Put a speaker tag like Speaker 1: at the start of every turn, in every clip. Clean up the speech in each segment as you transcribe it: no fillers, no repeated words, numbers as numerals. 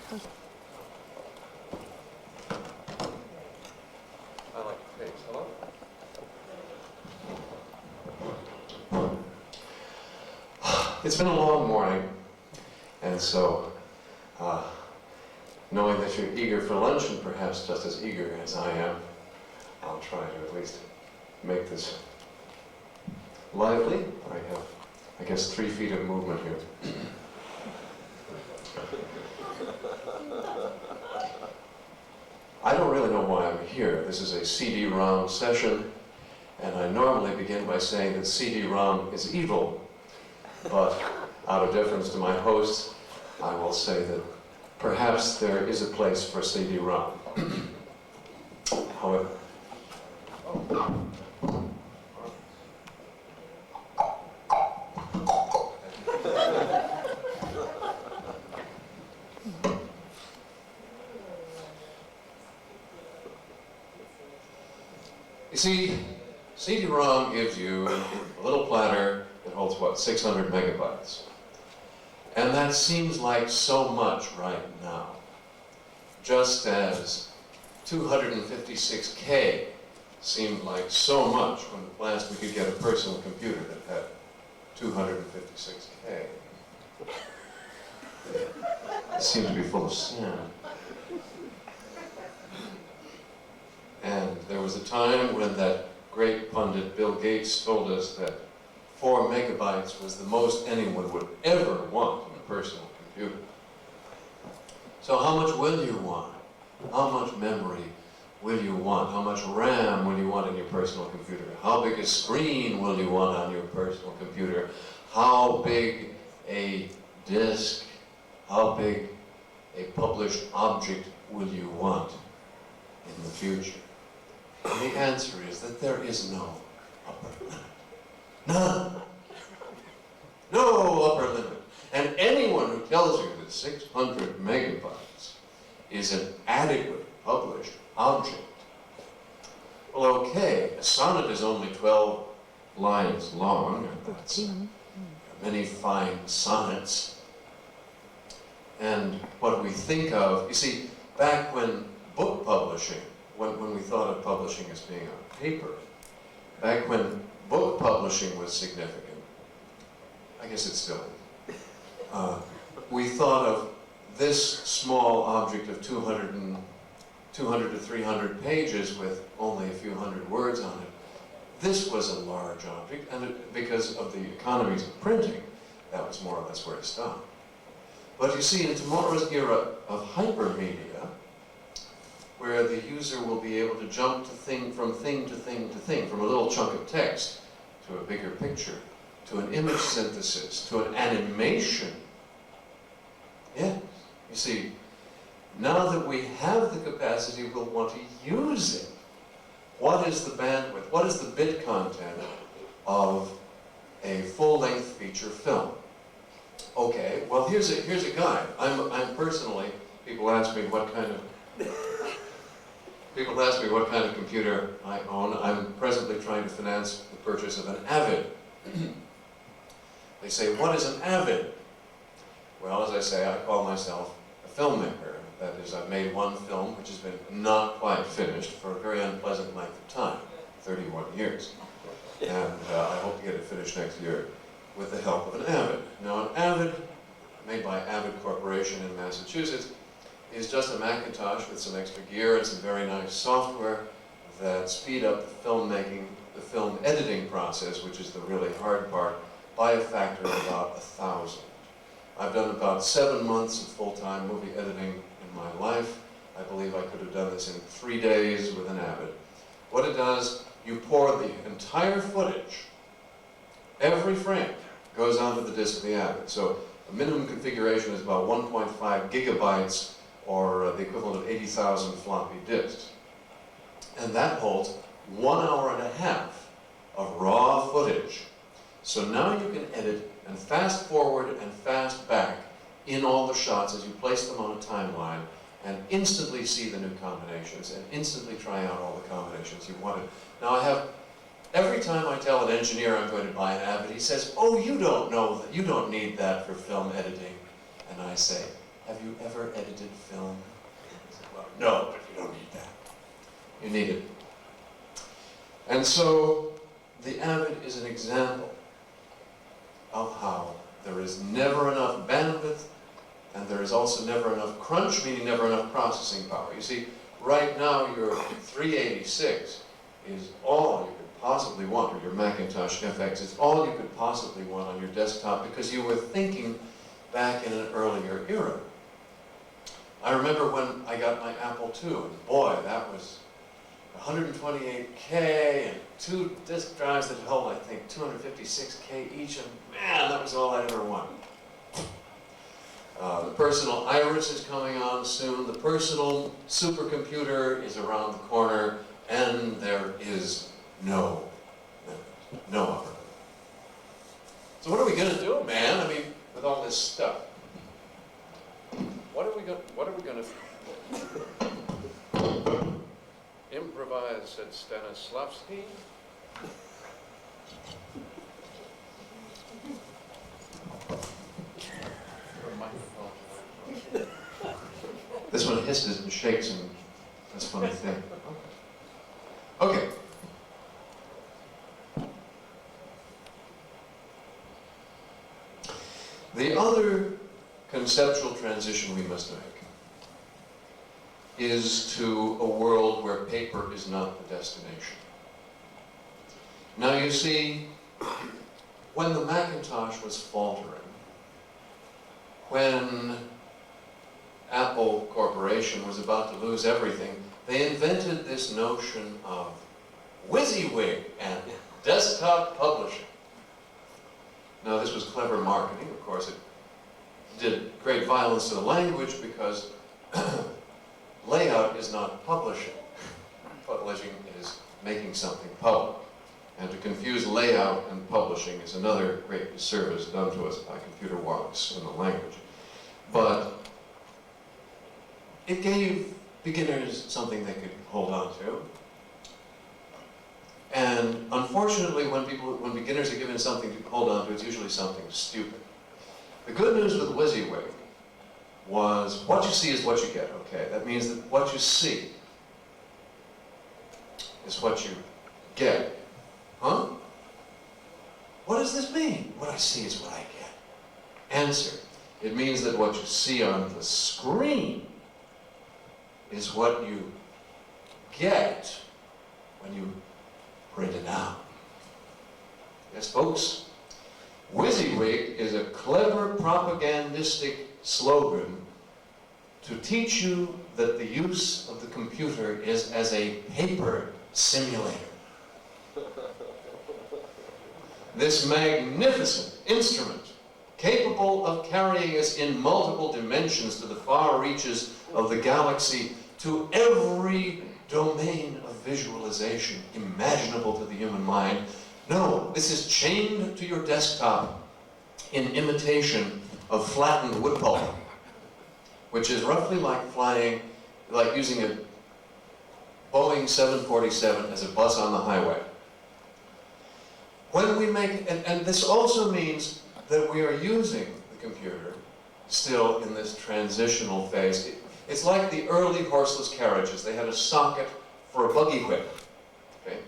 Speaker 1: I like the pace. Hello? It's been a long morning, and so knowing that you're eager for lunch, and perhaps just as eager as I am, I'll try to at least make this lively. I have, I guess, 3 feet of movement here. I don't really know why I'm here. This is a CD-ROM session, and I normally begin by saying that CD-ROM is evil. But out of deference to my host, I will say that perhaps there is a place for CD-ROM. However, you see, CD-ROM gives you a little platter that holds, what, 600 megabytes. And that seems like so much right now. Just as 256K seemed like so much when last we could get a personal computer that had 256K. It seemed to be full of sand. And there was a time when that great pundit Bill Gates told us that 4 megabytes was the most anyone would ever want in a personal computer. So how much will you want? How much memory will you want? How much RAM will you want in your personal computer? How big a screen will you want on your personal computer? How big a disk? How big a published object will you want in the future? And the answer is that there is no upper limit. None. No upper limit. And anyone who tells you that 600 megabytes is an adequate published object, well, okay, a sonnet is only 12 lines long, and that's many fine sonnets. And what we think of, you see, back when book publishing, when we thought of publishing as being on paper, back when book publishing was significant, I guess it still is, we thought of this small object of 200 to 300 pages with only a few hundred words on it. This was a large object, and because of the economies of printing, that was more or less where it stopped. But you see, in tomorrow's era of hypermedia, where the user will be able to jump to from thing to thing to thing, from a little chunk of text to a bigger picture, to an image synthesis, to an animation. Yes, you see, now that we have the capacity, we'll want to use it. What is the bandwidth? What is the bit content of a full-length feature film? Okay, well here's a guide. I'm personally, people ask me what kind of computer I own. I'm presently trying to finance the purchase of an Avid. They say, what is an Avid? Well, as I say, I call myself a filmmaker. That is, I've made one film which has been not quite finished for a very unpleasant length of time, 31 years. And I hope to get it finished next year with the help of an Avid. Now, an Avid, made by Avid Corporation in Massachusetts, is just a Macintosh with some extra gear and some very nice software that speed up the filmmaking, the film editing process, which is the really hard part, by a factor of about 1,000. I've done about 7 months of full-time movie editing in my life. I believe I could have done this in 3 days with an Avid. What it does, you pour the entire footage, every frame goes onto the disk of the Avid. So the minimum configuration is about 1.5 gigabytes, or the equivalent of 80,000 floppy disks. And that holds 1 hour and a half of raw footage. So now you can edit and fast forward and fast back in all the shots as you place them on a timeline, and instantly see the new combinations and instantly try out all the combinations you wanted. Now I have, every time I tell an engineer I'm going to buy an Avid, he says, oh, you don't know that, you don't need that for film editing. And I say, have you ever edited film? Well, no, but you don't need that. You need it. And so, the Avid is an example of how there is never enough bandwidth, and there is also never enough crunch, meaning never enough processing power. You see, right now your 386 is all you could possibly want, or your Macintosh FX, it's all you could possibly want on your desktop because you were thinking back in an earlier era. I remember when I got my Apple II, and boy, that was 128K and 2 disk drives that held, I think, 256K each, and man, that was all I'd ever wanted. The personal Iris is coming on soon. The personal supercomputer is around the corner, and there is no upper limit. So what are we going to do, man? I mean, with all this stuff, what are we going to improvise? Said Stanislavski. This one hisses and shakes, and that's a funny thing. Okay. The other conceptual transition we must make is to a world where paper is not the destination. Now you see, when the Macintosh was faltering, when Apple Corporation was about to lose everything, they invented this notion of WYSIWYG and desktop publishing. Now this was clever marketing, of course. It did great violence to the language because layout is not publishing. Publishing is making something public. And to confuse layout and publishing is another great disservice done to us by computer wonks in the language. But it gave beginners something they could hold on to. And unfortunately, when beginners are given something to hold on to, it's usually something stupid. The good news with WYSIWYG was what you see is what you get, okay? That means that what you see is what you get. Huh? What does this mean? What I see is what I get. Answer. It means that what you see on the screen is what you get when you print it out. Yes, folks? WYSIWYG is a clever propagandistic slogan to teach you that the use of the computer is as a paper simulator. This magnificent instrument, capable of carrying us in multiple dimensions to the far reaches of the galaxy, to every domain of visualization imaginable to the human mind. No, this is chained to your desktop in imitation of flattened wood pulp, which is roughly like using a Boeing 747 as a bus on the highway. When we make, and this also means that we are using the computer still in this transitional phase. It's like the early horseless carriages. They had a socket for a buggy whip. Okay?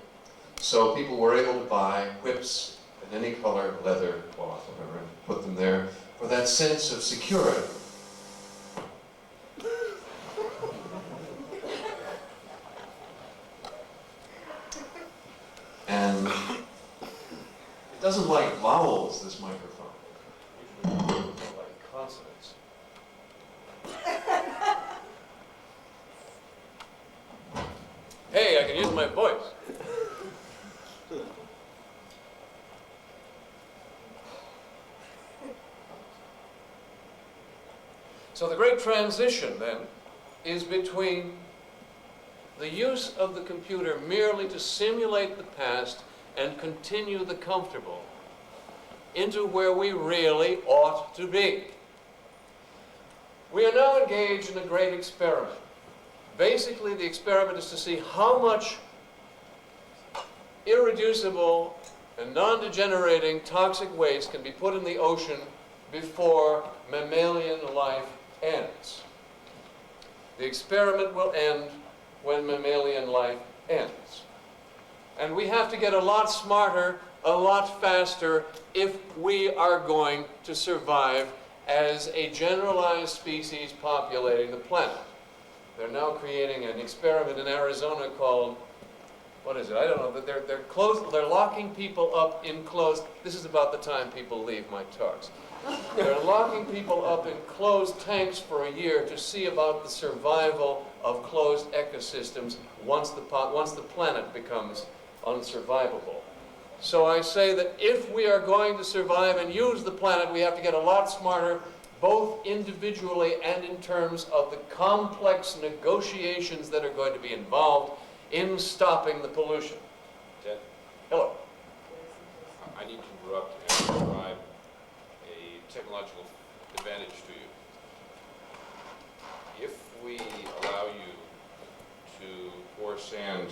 Speaker 1: So people were able to buy whips in any color, leather, cloth, whatever, and put them there for that sense of security. And it doesn't like vowels, this microphone. It usually like consonants. Hey, I can use my voice. So the great transition, then, is between the use of the computer merely to simulate the past and continue the comfortable into where we really ought to be. We are now engaged in a great experiment. Basically, the experiment is to see how much irreducible and non-degenerating toxic waste can be put in the ocean before mammalian life ends. The experiment will end when mammalian life ends. And we have to get a lot smarter, a lot faster, if we are going to survive as a generalized species populating the planet. They're now creating an experiment in Arizona called, what is it? I don't know, but they're locking people up in closed, this is about the time people leave my talks. They're locking people up in closed tanks for a year to see about the survival of closed ecosystems once the planet becomes unsurvivable. So I say that if we are going to survive and use the planet, we have to get a lot smarter, both individually and in terms of the complex negotiations that are going to be involved in stopping the pollution.
Speaker 2: Ted?
Speaker 1: Hello.
Speaker 2: I need to interrupt and describe a technological advantage to you. If we allow you to pour sand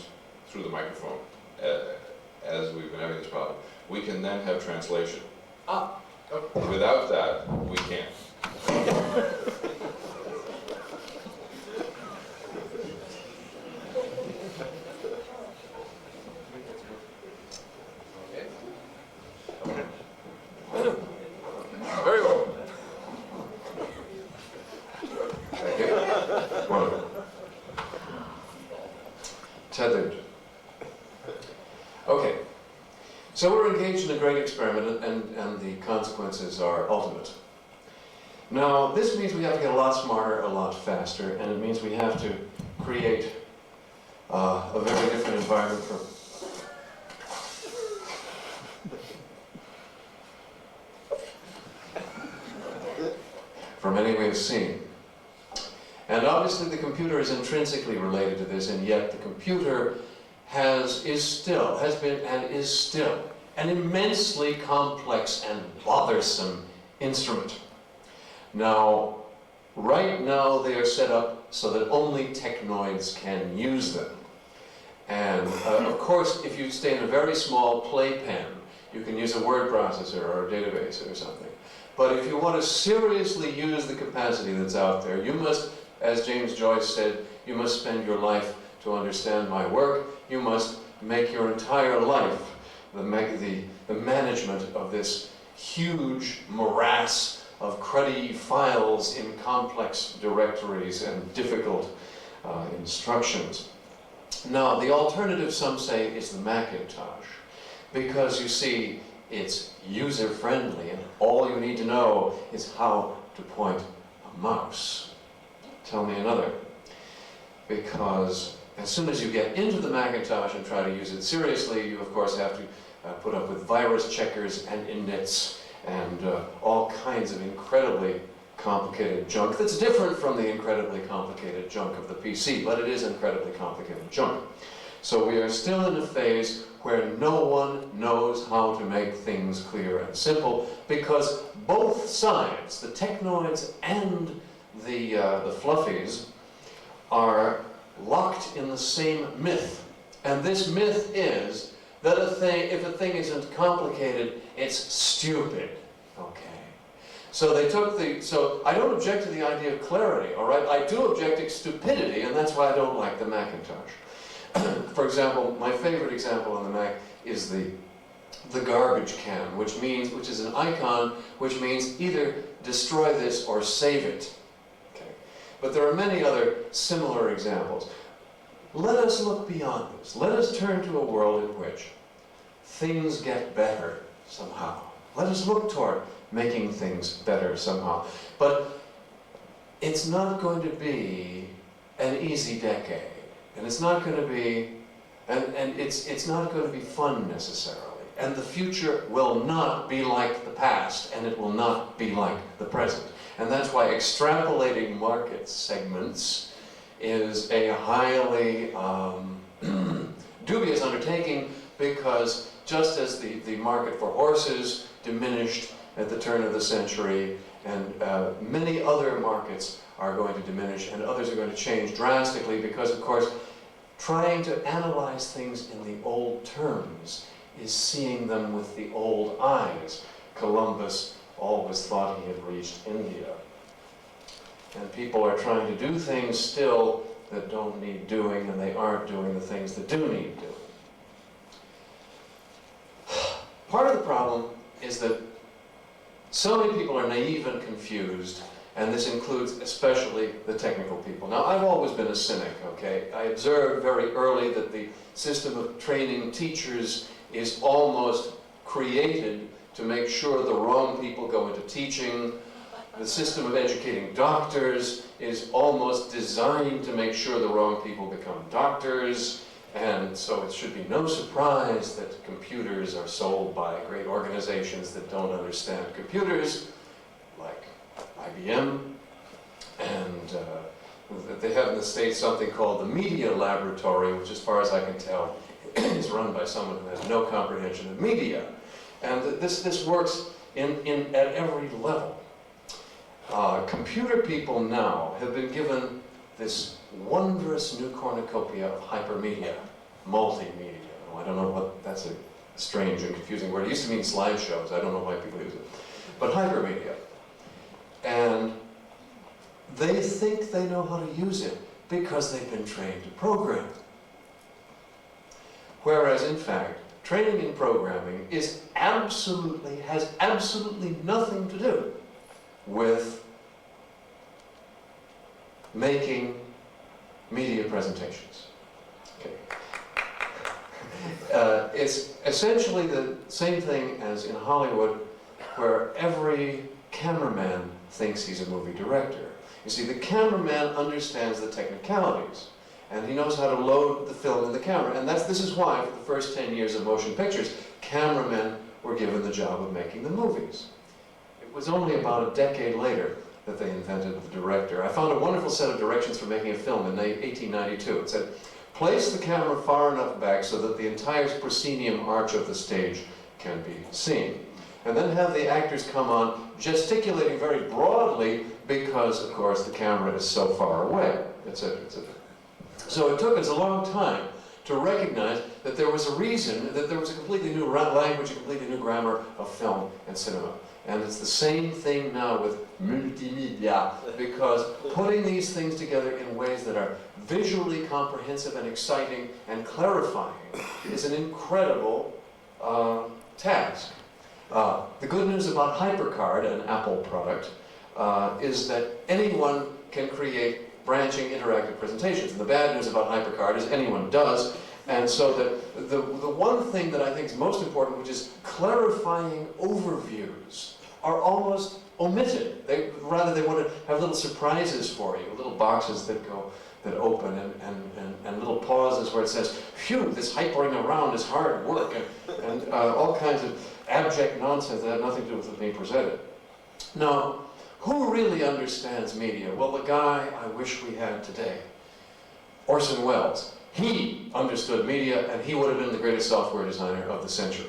Speaker 2: through the microphone, as we've been having this problem, we can then have translation.
Speaker 1: Ah, okay.
Speaker 2: Without that, we can't.
Speaker 1: Very well. Thank you. Wonderful. Tethered. Okay. So we're engaged in a great experiment, and the consequences are ultimate. Now, this means we have to get a lot smarter, a lot faster, and it means we have to create a very different environment from any we've seen. And obviously the computer is intrinsically related to this, and yet the computer has been and is still an immensely complex and bothersome instrument. Now, right now they are set up so that only technoids can use them. And of course, if you stay in a very small playpen, you can use a word processor or a database or something. But if you want to seriously use the capacity that's out there, you must, as James Joyce said, you must spend your life to understand my work. You must make your entire life the management of this huge morass of cruddy files in complex directories and difficult instructions. Now, the alternative, some say, is the Macintosh, because you see, it's user-friendly, and all you need to know is how to point a mouse. Tell me another. Because as soon as you get into the Macintosh and try to use it seriously, you of course have to put up with virus checkers and indents and all kinds of incredibly complicated junk that's different from the incredibly complicated junk of the PC, but it is incredibly complicated junk. So we are still in a phase where no one knows how to make things clear and simple, because both sides, the technoids and the fluffies, are locked in the same myth. And this myth is that if a thing isn't complicated, it's stupid. Okay. So they took so I don't object to the idea of clarity, all right? I do object to stupidity, and that's why I don't like the Macintosh. For example, my favorite example on the Mac is the garbage can, which is an icon, which means either destroy this or save it. Okay. But there are many other similar examples. Let us look beyond this. Let us turn to a world in which things get better somehow. Let us look toward making things better somehow. But it's not going to be an easy decade. And it's not going to be, and it's not going to be fun necessarily. And the future will not be like the past, and it will not be like the present. And that's why extrapolating market segments is a highly dubious undertaking, because just as the market for horses diminished at the turn of the century, and many other markets are going to diminish, and others are going to change drastically, because, of course, trying to analyze things in the old terms is seeing them with the old eyes. Columbus always thought he had reached India. And people are trying to do things still that don't need doing, and they aren't doing the things that do need doing. Part of the problem is that so many people are naive and confused, and this includes especially the technical people. Now, I've always been a cynic, okay? I observed very early that the system of training teachers is almost created to make sure the wrong people go into teaching. The system of educating doctors is almost designed to make sure the wrong people become doctors. And so it should be no surprise that computers are sold by great organizations that don't understand computers, like IBM. And they have in the States something called the Media Laboratory, which, as far as I can tell, is run by someone who has no comprehension of media. And this works at every level. Computer people now have been given this wondrous new cornucopia of hypermedia, multimedia. Oh, I don't know what, that's a strange and confusing word. It used to mean slideshows. I don't know why people use it. But hypermedia. And they think they know how to use it because they've been trained to program. Whereas, in fact, training in programming has absolutely nothing to do with making media presentations. Okay. It's essentially the same thing as in Hollywood, where every cameraman thinks he's a movie director. You see, the cameraman understands the technicalities, and he knows how to load the film in the camera. And this is why, for the first 10 years of motion pictures, cameramen were given the job of making the movies. It was only about a decade later that they invented the director. I found a wonderful set of directions for making a film in 1892. It said, place the camera far enough back so that the entire proscenium arch of the stage can be seen. And then have the actors come on gesticulating very broadly because, of course, the camera is so far away, etc., etc. So it took us a long time to recognize that there was a reason, that there was a completely new language, a completely new grammar of film and cinema. And it's the same thing now with multimedia, because putting these things together in ways that are visually comprehensive and exciting and clarifying is an incredible task. The good news about HyperCard, an Apple product, is that anyone can create branching interactive presentations. And the bad news about HyperCard is anyone does. And so the one thing that I think is most important, which is clarifying overviews, are almost omitted. Rather, they want to have little surprises for you, little boxes that open and little pauses where it says, phew, this hypering around is hard work, and all kinds of abject nonsense that have nothing to do with it being presented. Now, who really understands media? Well, the guy I wish we had today, Orson Welles. He understood media, and he would have been the greatest software designer of the century.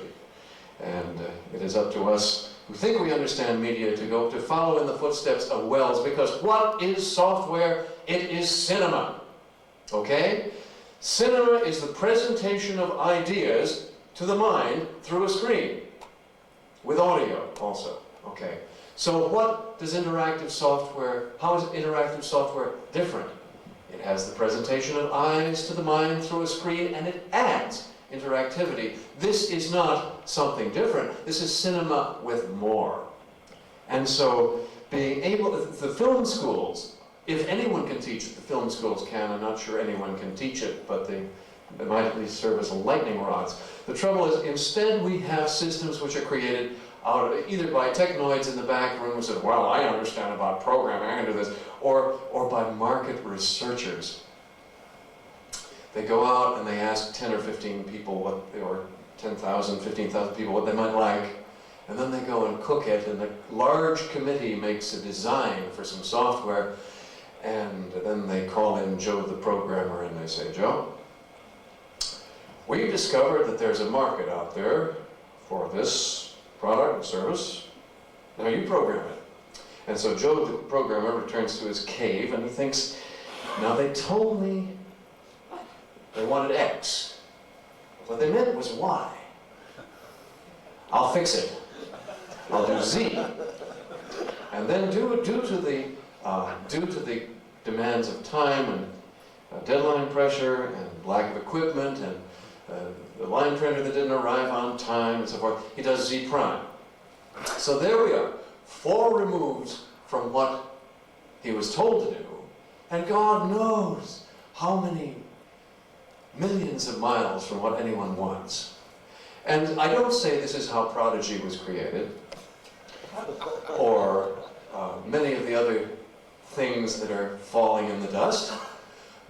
Speaker 1: And it is up to us who think we understand media to follow in the footsteps of Welles, because what is software? It is cinema. Okay? Cinema is the presentation of ideas to the mind through a screen, with audio also. Okay? So what does interactive software, how is interactive software different? It has the presentation of eyes to the mind through a screen, and it adds interactivity. This is not something different. This is cinema with more. And so being able, the film schools, if anyone can teach it, the film schools can. I'm not sure anyone can teach it, but they might at least serve as lightning rods. The trouble is, instead we have systems which are created either by technoids in the back room who said, well, I understand about programming, I can do this, or by market researchers. They go out and they ask 10 or 15 people or 10,000, 15,000 people what they might like, and then they go and cook it, and the large committee makes a design for some software, and then they call in Joe the programmer and they say, Joe, we've discovered that there's a market out there for this product or service. Now you program it. And so Joe the programmer returns to his cave and he thinks, now they told me they wanted X. What they meant was Y. I'll fix it. I'll do Z. And then due to the due to the demands of time and deadline pressure and lack of equipment and the line printer that didn't arrive on time and so forth, he does Z prime. So there we are, 4 removes from what he was told to do, and God knows how many millions of miles from what anyone wants. And I don't say this is how Prodigy was created, or many of the other things that are falling in the dust,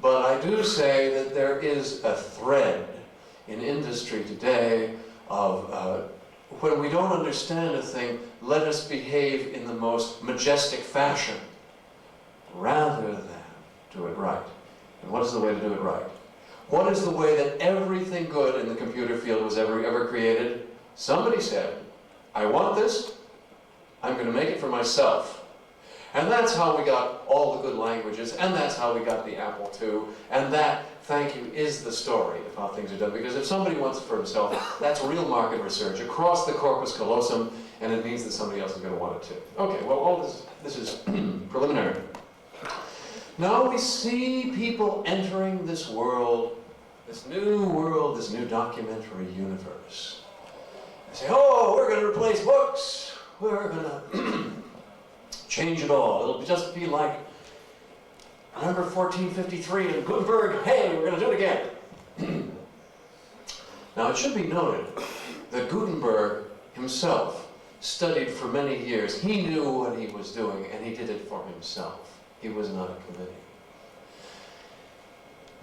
Speaker 1: but I do say that there is a thread in industry today of when we don't understand a thing, let us behave in the most majestic fashion rather than do it right. And what is the way to do it right? What is the way that everything good in the computer field was ever created? Somebody said, I want this, I'm going to make it for myself. And that's how we got all the good languages, and that's how we got the Apple II, and that, thank you, is the story of how things are done. Because if somebody wants it for himself, that's real market research across the corpus callosum, and it means that somebody else is going to want it too. Okay, well, all this is preliminary. Now we see people entering this world, this new documentary universe. They say, oh, we're going to replace books. We're going to change it all. It'll just be like, remember 1453 and Gutenberg, hey, we're going to do it again. Now it should be noted that Gutenberg himself studied for many years. He knew what he was doing, and he did it for himself. He was not a committee.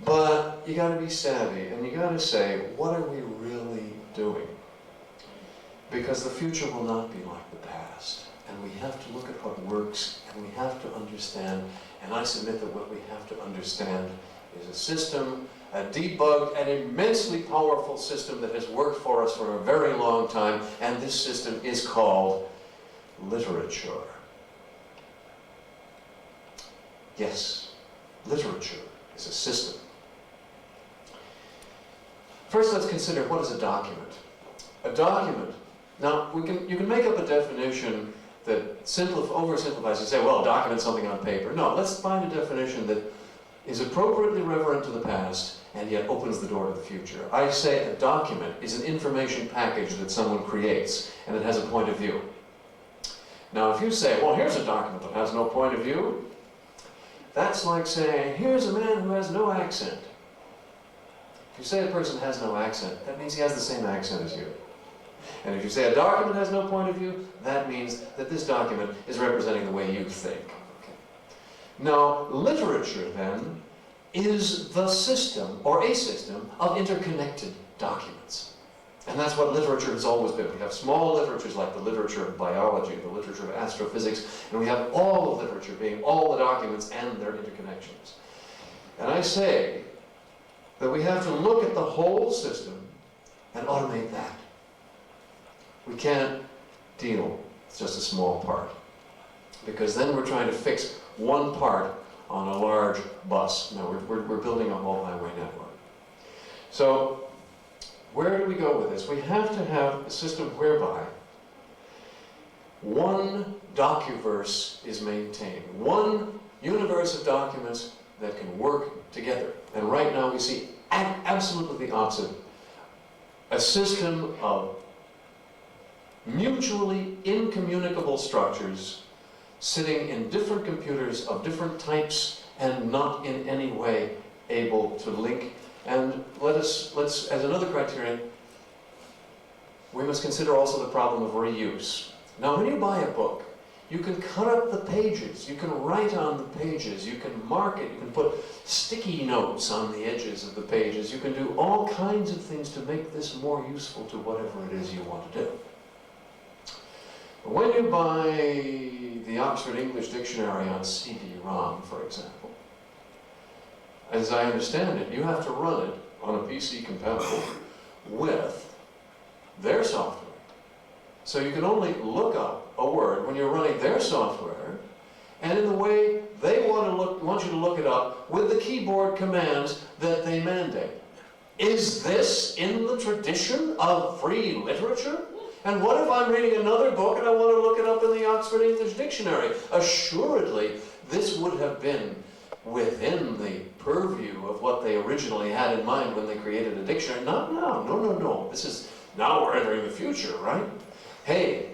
Speaker 1: But you got to be savvy, and you got to say, what are we really doing? Because the future will not be like the past. And we have to look at what works, and we have to understand, and I submit that what we have to understand is a system, a debugged and immensely powerful system that has worked for us for a very long time, and this system is called literature. Yes, literature is a system. First, let's consider what is a document. A document. Now, you can make up a definition that oversimplifies. You say, well, a document is something on paper. No, let's find a definition that is appropriately reverent to the past and yet opens the door to the future. I say a document is an information package that someone creates, and it has a point of view. Now, if you say, well, here's a document that has no point of view, that's like saying, here's a man who has no accent. If you say a person has no accent, that means he has the same accent as you. And if you say a document has no point of view, that means that this document is representing the way you think. Okay. Now, literature, then, is the system, or a system, of interconnected documents. And that's what literature has always been. We have small literatures like the literature of biology, the literature of astrophysics, and we have all of literature being all the documents and their interconnections. And I say that we have to look at the whole system and automate that. We can't deal with just a small part, because then we're trying to fix one part on a large bus. No, we're building a whole highway network. So, where do we go with this? We have to have a system whereby one docuverse is maintained, one universe of documents that can work together. And right now we see absolutely the opposite. A system of mutually incommunicable structures sitting in different computers of different types and not in any way able to link. And let's, as another criterion, we must consider also the problem of reuse. Now, when you buy a book, you can cut up the pages, you can write on the pages, you can mark it, you can put sticky notes on the edges of the pages, you can do all kinds of things to make this more useful to whatever it is you want to do. When you buy the Oxford English Dictionary on CD-ROM, for example, as I understand it, you have to run it on a PC compatible with their software. So you can only look up a word when you're running their software, and in the way they want you to look it up with the keyboard commands that they mandate. Is this in the tradition of free literature? And what if I'm reading another book and I want to look it up in the Oxford English Dictionary? Assuredly, this would have been within the purview of what they originally had in mind when they created a dictionary. Not now, no. This is, now we're entering the future, right? Hey,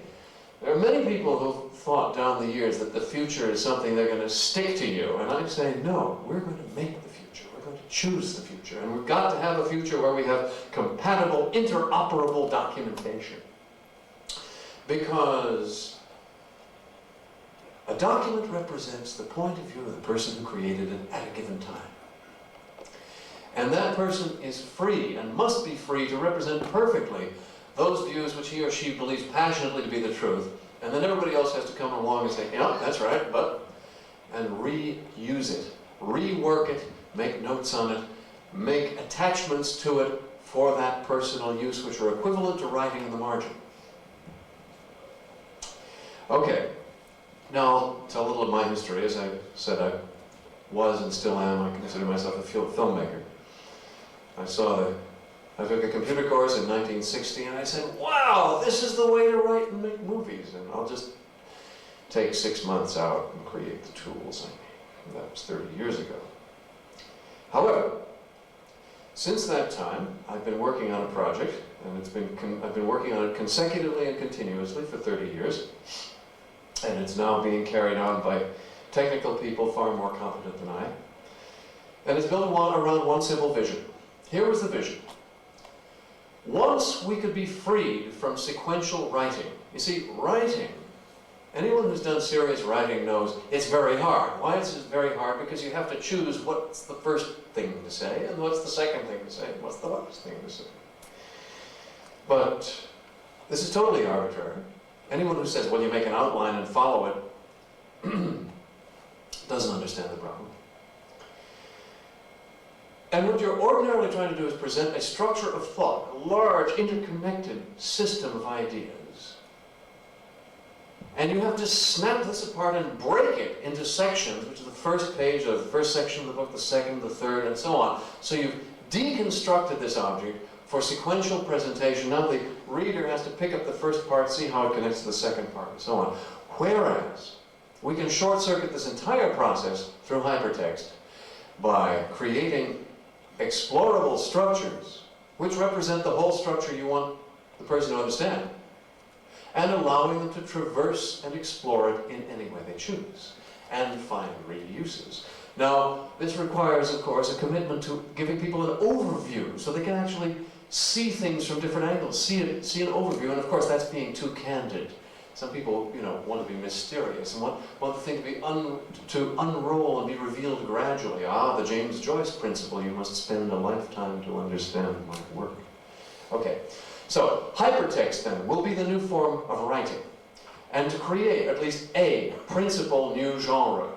Speaker 1: there are many people who thought down the years that the future is something they're going to stick to you, and I say, no, we're going to make the future. We're going to choose the future, and we've got to have a future where we have compatible, interoperable documentation. Because a document represents the point of view of the person who created it at a given time. And that person is free, and must be free, to represent perfectly those views which he or she believes passionately to be the truth, and then everybody else has to come along and say, yeah, that's right, and reuse it, rework it, make notes on it, make attachments to it for that personal use, which are equivalent to writing in the margin. Okay, now I'll tell a little of my history. As I said, I was and still am, I consider myself a filmmaker. I took a computer course in 1960, and I said, wow, this is the way to write and make movies, and I'll just take 6 months out and create the tools I need. That was 30 years ago. However, since that time, I've been working on a project, and I've been working on it consecutively and continuously for 30 years, and it's now being carried on by technical people far more competent than I. And it's built around one simple vision. Here was the vision. Once we could be freed from sequential writing. You see, writing, anyone who's done serious writing knows it's very hard. Why is it very hard? Because you have to choose what's the first thing to say, and what's the second thing to say, and what's the last thing to say. But this is totally arbitrary. Anyone who says, well, you make an outline and follow it, doesn't understand the problem. And what you're ordinarily trying to do is present a structure of thought, a large, interconnected system of ideas. And you have to snap this apart and break it into sections, which is the first page of the first section of the book, the second, the third, and so on. So you've deconstructed this object for sequential presentation. Now the reader has to pick up the first part, see how it connects to the second part, and so on. Whereas, we can short-circuit this entire process through hypertext by creating explorable structures, which represent the whole structure you want the person to understand, and allowing them to traverse and explore it in any way they choose, and find reuses. Now, this requires, of course, a commitment to giving people an overview, so they can actually see things from different angles, see an overview, and of course that's being too candid. Some people, want to be mysterious and want the thing to be to unroll and be revealed gradually. The James Joyce principle, you must spend a lifetime to understand my work. Okay, so hypertext then will be the new form of writing, and to create at least a principal new genre.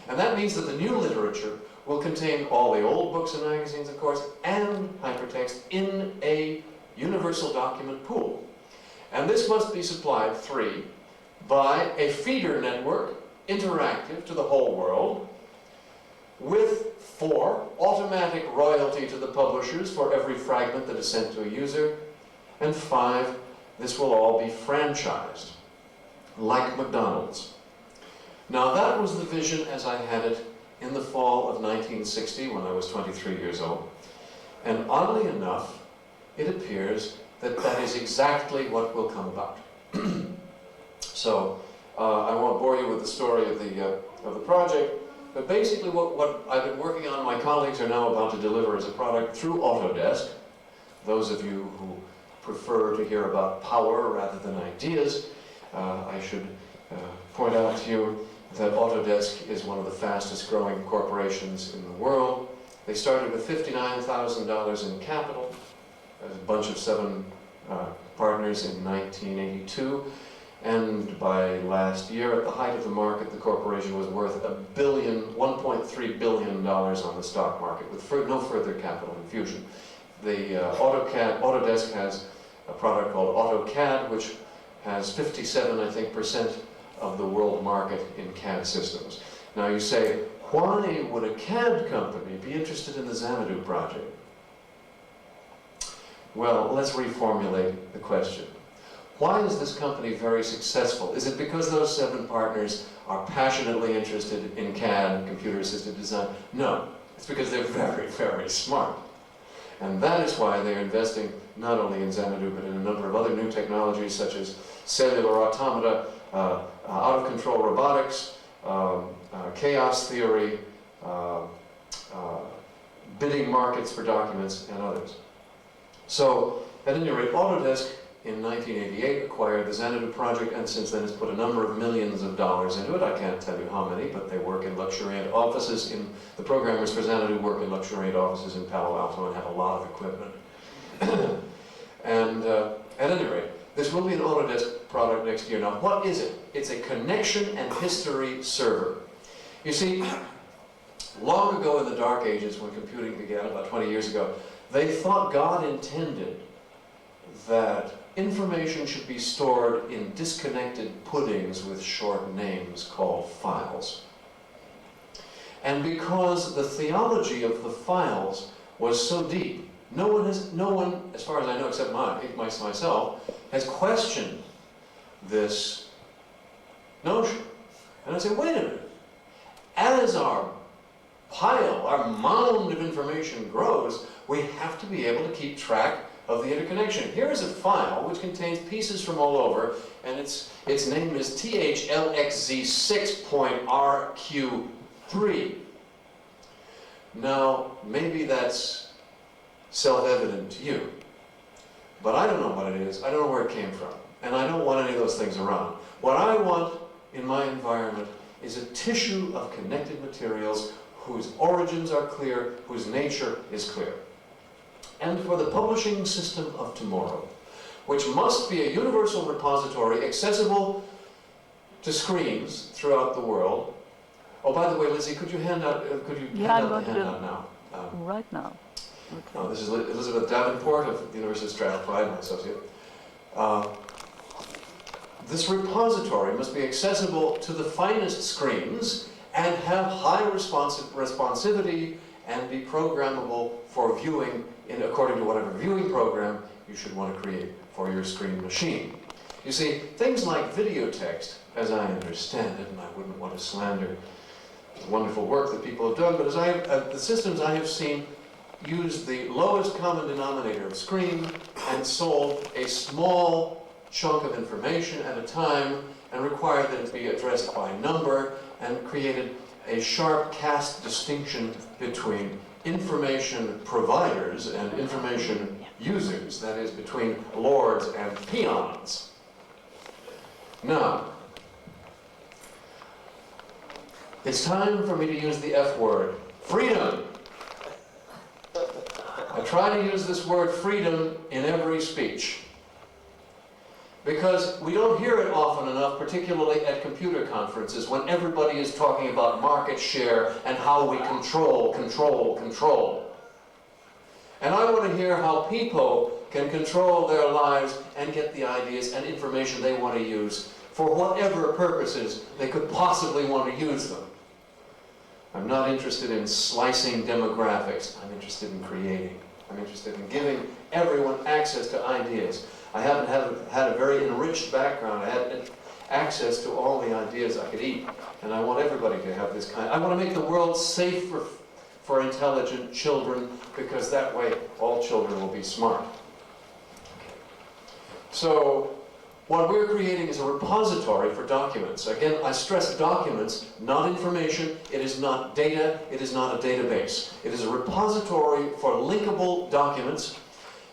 Speaker 1: And that means that the new literature will contain all the old books and magazines, of course, and hypertext in a universal document pool. And this must be supplied, 3, by a feeder network, interactive to the whole world, with 4, automatic royalty to the publishers for every fragment that is sent to a user, and 5, this will all be franchised, like McDonald's. Now that was the vision as I had it in the fall of 1960 when I was 23 years old. And oddly enough, it appears that is exactly what will come about. So, I won't bore you with the story of the project, but basically what I've been working on, my colleagues are now about to deliver as a product through Autodesk. Those of you who prefer to hear about power rather than ideas, I should point out to you that Autodesk is one of the fastest growing corporations in the world. They started with $59,000 in capital, a bunch of 7 partners in 1982, and by last year, at the height of the market, the corporation was worth $1.3 billion on the stock market, with no further capital infusion. The Autodesk has a product called AutoCAD, which has 57, I think, % of the world market in CAD systems. Now you say, why would a CAD company be interested in the Xanadu project? Well, let's reformulate the question. Why is this company very successful? Is it because those 7 partners are passionately interested in CAD, computer-assisted design? No, it's because they're very, very smart. And that is why they're investing not only in Xanadu, but in a number of other new technologies such as cellular automata, out-of-control robotics, chaos theory, bidding markets for documents, and others. So, at any rate, Autodesk in 1988 acquired the Xanadu project, and since then has put a number of millions of dollars into it. I can't tell you how many, but they work in luxuriant offices. The programmers for Xanadu work in luxuriant offices in Palo Alto and have a lot of equipment. And at any rate, this will be an Autodesk product next year. Now, what is it? It's a connection and history server. You see, long ago in the Dark Ages, when computing began, about 20 years ago, they thought God intended that information should be stored in disconnected puddings with short names called files. And because the theology of the files was so deep, no one, as far as I know, except myself, has questioned this notion. And I say, wait a minute, as our pile, our mound of information grows, we have to be able to keep track of the interconnection. Here is a file which contains pieces from all over, and its name is THLXZ6.RQ3. Now, maybe that's self-evident to you, but I don't know what it is. I don't know where it came from, and I don't want any of those things around. What I want in my environment is a tissue of connected materials whose origins are clear, whose nature is clear. And for the publishing system of tomorrow, which must be a universal repository accessible to screens throughout the world. Oh, by the way, Lizzie, could you hand out the handout now?
Speaker 3: Right now. Okay.
Speaker 1: This is Elizabeth Davenport of the University of Strathclyde, my associate. This repository must be accessible to the finest screens and have high responsivity and be programmable for viewing according to whatever viewing program you should want to create for your screen machine. You see, things like video text, as I understand it, and I wouldn't want to slander the wonderful work that people have done, but as the systems I have seen use the lowest common denominator of screen and solve a small chunk of information at a time and required that it be addressed by number and created a sharp caste distinction between information providers and information users, that is, between lords and peons. Now, it's time for me to use the F word, freedom. I try to use this word freedom in every speech, because we don't hear it often enough, particularly at computer conferences, when everybody is talking about market share and how we control. And I want to hear how people can control their lives and get the ideas and information they want to use for whatever purposes they could possibly want to use them. I'm not interested in slicing demographics. I'm interested in creating. I'm interested in giving everyone access to ideas. I haven't had a very enriched background. I had access to all the ideas I could eat, and I want everybody to have this kind. I want to make the world safe for intelligent children, because that way all children will be smart. So what we're creating is a repository for documents. Again, I stress documents, not information. It is not data. It is not a database. It is a repository for linkable documents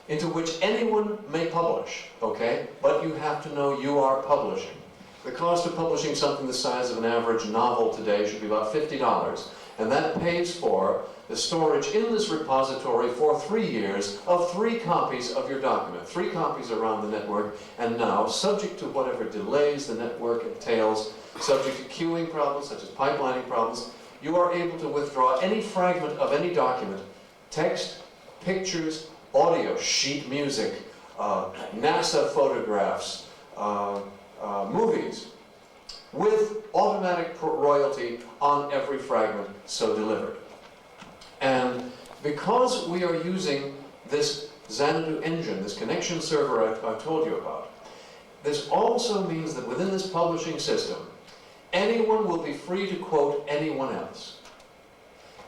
Speaker 1: into which anyone may publish, okay? But you have to know you are publishing. The cost of publishing something the size of an average novel today should be about $50, and that pays for the storage in this repository for 3 years of 3 copies of your document, 3 copies around the network, and now, subject to whatever delays the network entails, subject to queuing problems such as pipelining problems, you are able to withdraw any fragment of any document, text, pictures, audio, sheet music, NASA photographs, movies, with automatic royalty on every fragment so delivered. And because we are using this Xanadu engine, this connection server I've told you about, this also means that within this publishing system, anyone will be free to quote anyone else.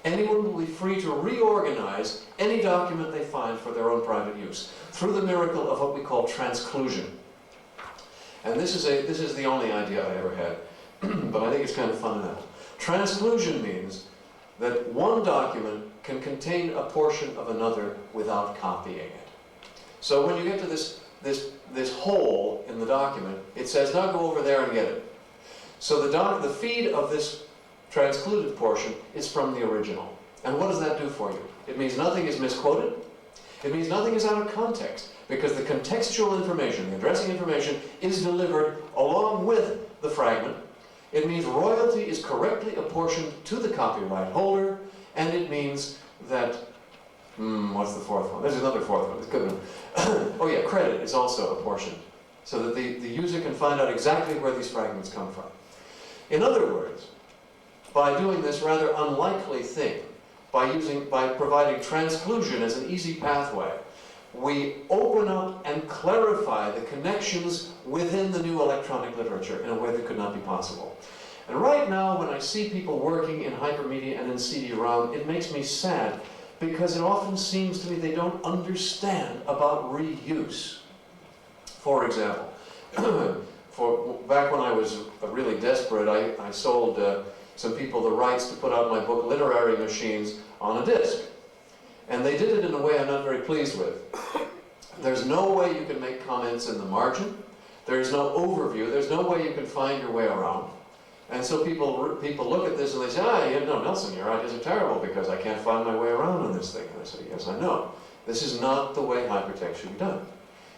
Speaker 1: Anyone will be free to reorganize any document they find for their own private use through the miracle of what we call transclusion. And this is the only idea I ever had, but I think it's kind of fundamental. Transclusion means that one document can contain a portion of another without copying it. So when you get to this hole in the document, it says, now go over there and get it. So the feed of this transcluded portion is from the original. And what does that do for you? It means nothing is misquoted. It means nothing is out of context, because the contextual information, the addressing information, is delivered along with the fragment. It means royalty is correctly apportioned to the copyright holder, and it means that, what's the fourth one? There's another fourth one, it's a good one. Oh yeah, credit is also apportioned, so that the user can find out exactly where these fragments come from. In other words, by doing this rather unlikely thing, by providing transclusion as an easy pathway, we open up and clarify the connections within the new electronic literature in a way that could not be possible. And right now, when I see people working in hypermedia and in CD-ROM, it makes me sad, because it often seems to me they don't understand about reuse. For example, back when I was really desperate, I sold some people the rights to put out my book, Literary Machines, on a disc. And they did it in a way I'm not very pleased with. There's no way you can make comments in the margin. There's no overview. There's no way you can find your way around. And so people look at this and they say, Nelson, your ideas are terrible because I can't find my way around on this thing. And I say, yes, I know. This is not the way hypertext should be done.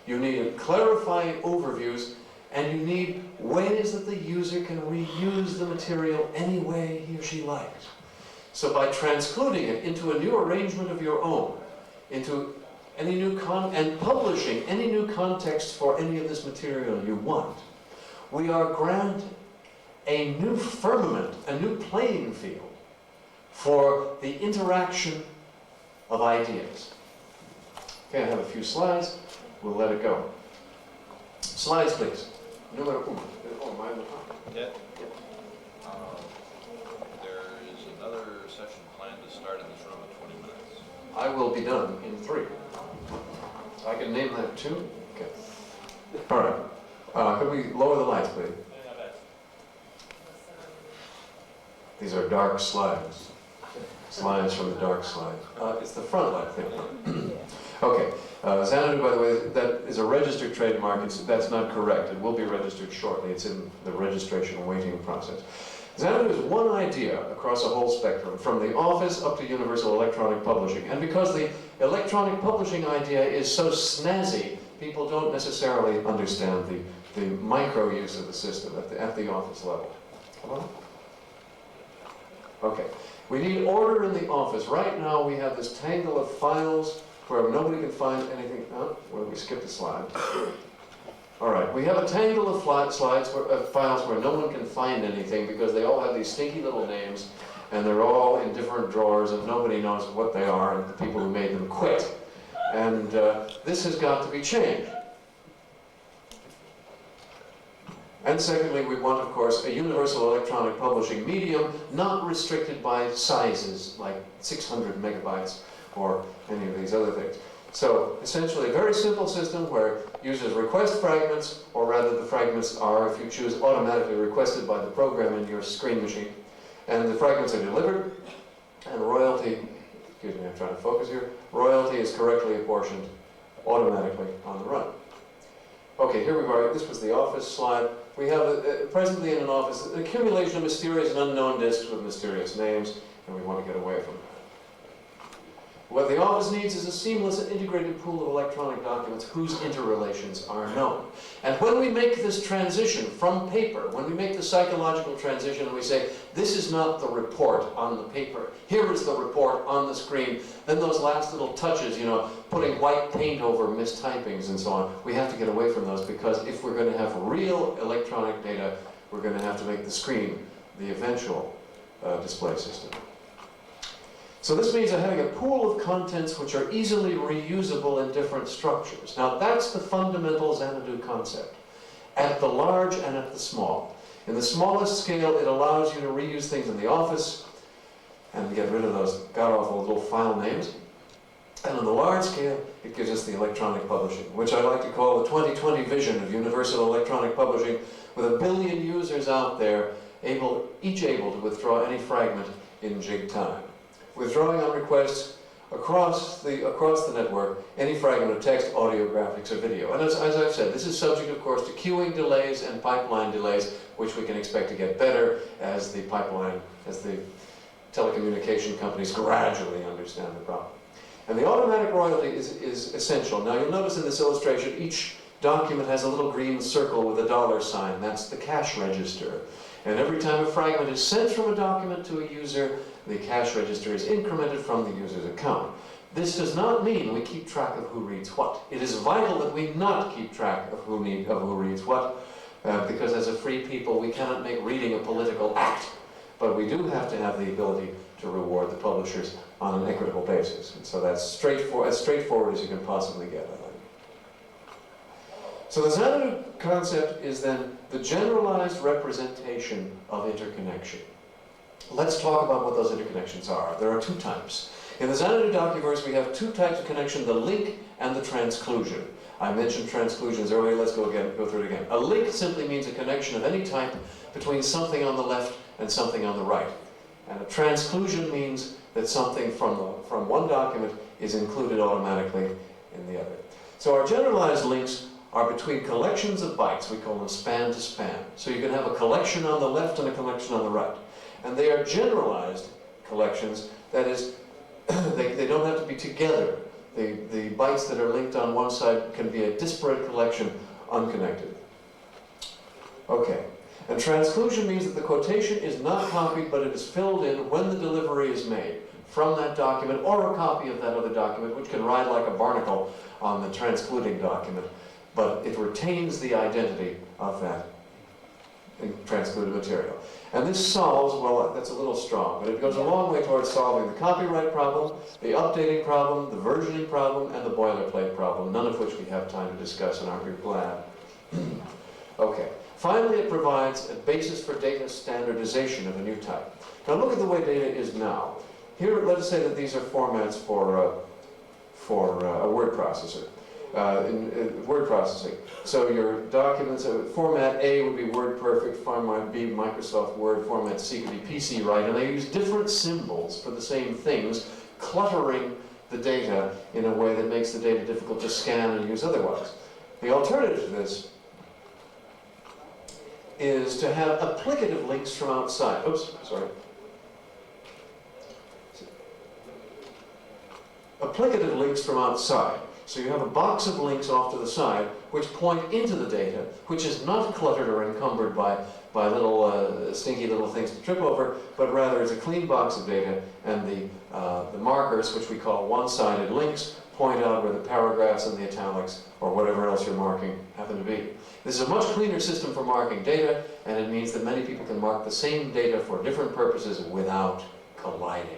Speaker 1: You need clarifying overviews, and you need ways that the user can reuse the material any way he or she likes. So by transcluding it into a new arrangement of your own, into any new and publishing any new context for any of this material you want, we are granted a new firmament, a new playing field for the interaction of ideas. Okay, I have a few slides. We'll let it go. Slides, please. Numero uno. Oh, mine.
Speaker 2: Yeah. There is another session planned to start in this room in 20 minutes.
Speaker 1: I will be done in 3. I can name that too? Okay. All right. Could we lower the lights, please? These are dark slides. Slides from the dark slide. It's the front light thing. Okay. Xanadu, by the way, that is a registered trademark. That's not correct. It will be registered shortly. It's in the registration waiting process. Xanadu is one idea across a whole spectrum, from the office up to universal electronic publishing. And because the electronic publishing idea is so snazzy, people don't necessarily understand the micro use of the system at the office level. Come on. Okay. We need order in the office. Right now we have this tangle of files where nobody can find anything. Oh, well, we skipped a slide. All right, we have a tangle of files where no one can find anything because they all have these stinky little names, and they're all in different drawers, and nobody knows what they are, and the people who made them quit. And this has got to be changed. And secondly, we want, of course, a universal electronic publishing medium, not restricted by sizes like 600 megabytes or any of these other things. So essentially a very simple system where users request fragments, or rather the fragments are, if you choose, automatically requested by the program in your screen machine. And the fragments are delivered, and royalty, excuse me, I'm trying to focus here, royalty is correctly apportioned automatically on the run. Okay, here we are. This was the office slide. We have presently in an office an accumulation of mysterious and unknown disks with mysterious names, and we want to get away from that. What the office needs is a seamless and integrated pool of electronic documents whose interrelations are known. And when we make this transition from paper, when we make the psychological transition and we say, this is not the report on the paper, here is the report on the screen, then those last little touches, putting white paint over mistypings and so on, we have to get away from those, because if we're going to have real electronic data, we're going to have to make the screen the eventual display system. So this means having a pool of contents which are easily reusable in different structures. Now that's the fundamental Xanadu concept. at the large and at the small. In the smallest scale, it allows you to reuse things in the office and get rid of those god-awful little file names. And on the large scale, it gives us the electronic publishing, which I like to call the 2020 vision of universal electronic publishing, with 1 billion users out there, each able to withdraw any fragment in jig time. Withdrawing on request across the network any fragment of text, audio, graphics, or video. And as I've said, this is subject, of course, to queuing delays and pipeline delays, which we can expect to get better as the telecommunication companies gradually understand the problem. And the automatic royalty is essential. Now you'll notice in this illustration, each document has a little green circle with a dollar sign. That's the cash register. And every time a fragment is sent from a document to a user, the cash register is incremented from the user's account. This does not mean we keep track of who reads what. It is vital that we not keep track of who reads what, because as a free people, we cannot make reading a political act. But we do have to have the ability to reward the publishers on an equitable basis. And so that's as straightforward as you can possibly get, I think. So the Xanadu concept is then the generalized representation of interconnection. Let's talk about what those interconnections are. There are two types. In the Xanadu docuverse, we have two types of connection, the link and the transclusion. I mentioned transclusions earlier, let's go through it again. A link simply means a connection of any type between something on the left and something on the right. And a transclusion means that something from one document is included automatically in the other. So our generalized links are between collections of bytes. We call them span to span. So you can have a collection on the left and a collection on the right. And they are generalized collections. That is, they don't have to be together. The bytes that are linked on one side can be a disparate collection, unconnected. Okay. And transclusion means that the quotation is not copied, but it is filled in when the delivery is made from that document or a copy of that other document, which can ride like a barnacle on the transcluding document, but it retains the identity of that transcluded material. And this solves, well, that's a little strong, but it goes a long way towards solving the copyright problem, the updating problem, the versioning problem, and the boilerplate problem, none of which we have time to discuss and aren't you glad? Okay. Finally, it provides a basis for data standardization of a new type. Now look at the way data is now. Here, let us say that these are formats for a word processor. Word processing. So your documents, format A would be WordPerfect, format B Microsoft Word, format C could be PC Write, and they use different symbols for the same things, cluttering the data in a way that makes the data difficult to scan and use otherwise. The alternative to this is to have applicative links from outside. Oops, sorry. Applicative links from outside. So you have a box of links off to the side which point into the data, which is not cluttered or encumbered by little stinky little things to trip over, but rather is a clean box of data, and the markers, which we call one-sided links, point out where the paragraphs and the italics or whatever else you're marking happen to be. This is a much cleaner system for marking data, and it means that many people can mark the same data for different purposes without colliding.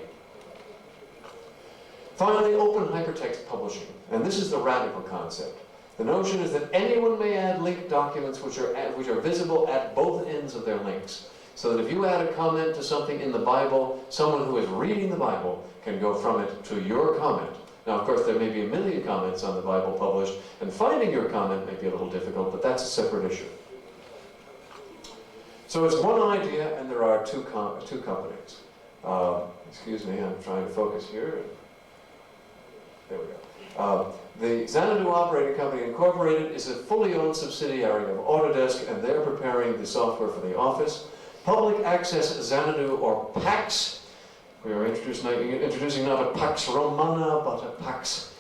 Speaker 1: Finally, open hypertext publishing. And this is the radical concept. The notion is that anyone may add linked documents which are visible at both ends of their links. So that if you add a comment to something in the Bible, someone who is reading the Bible can go from it to your comment. Now, of course, there may be 1 million comments on the Bible published, and finding your comment may be a little difficult, but that's a separate issue. So it's one idea, and there are two companies. Excuse me, I'm trying to focus here. There we go. The Xanadu Operating Company Incorporated is a fully owned subsidiary of Autodesk, and they're preparing the software for the office. Public Access Xanadu, or PAX. We are introducing not a Pax Romana, but a Pax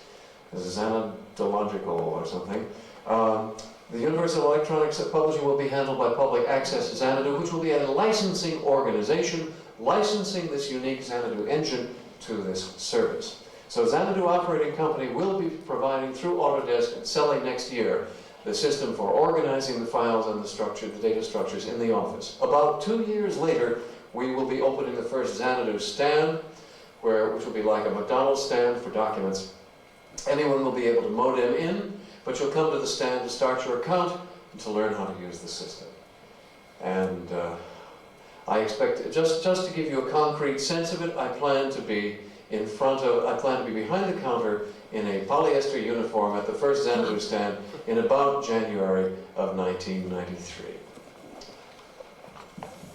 Speaker 1: Xanadological or something. The Universal Electronics Publishing will be handled by Public Access Xanadu, which will be a licensing organization, licensing this unique Xanadu engine to this service. So Xanadu Operating Company will be providing through Autodesk and selling next year the system for organizing the files and the data structures in the office. About 2 years later, we will be opening the first Xanadu stand, which will be like a McDonald's stand for documents. Anyone will be able to modem in, but you'll come to the stand to start your account, to learn how to use the system. And I expect, just to give you a concrete sense of it, I plan to be behind the counter in a polyester uniform at the first Xanadu stand in about January of 1993.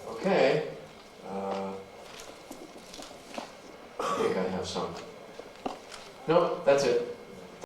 Speaker 1: Okay, I think I have some. No, that's it.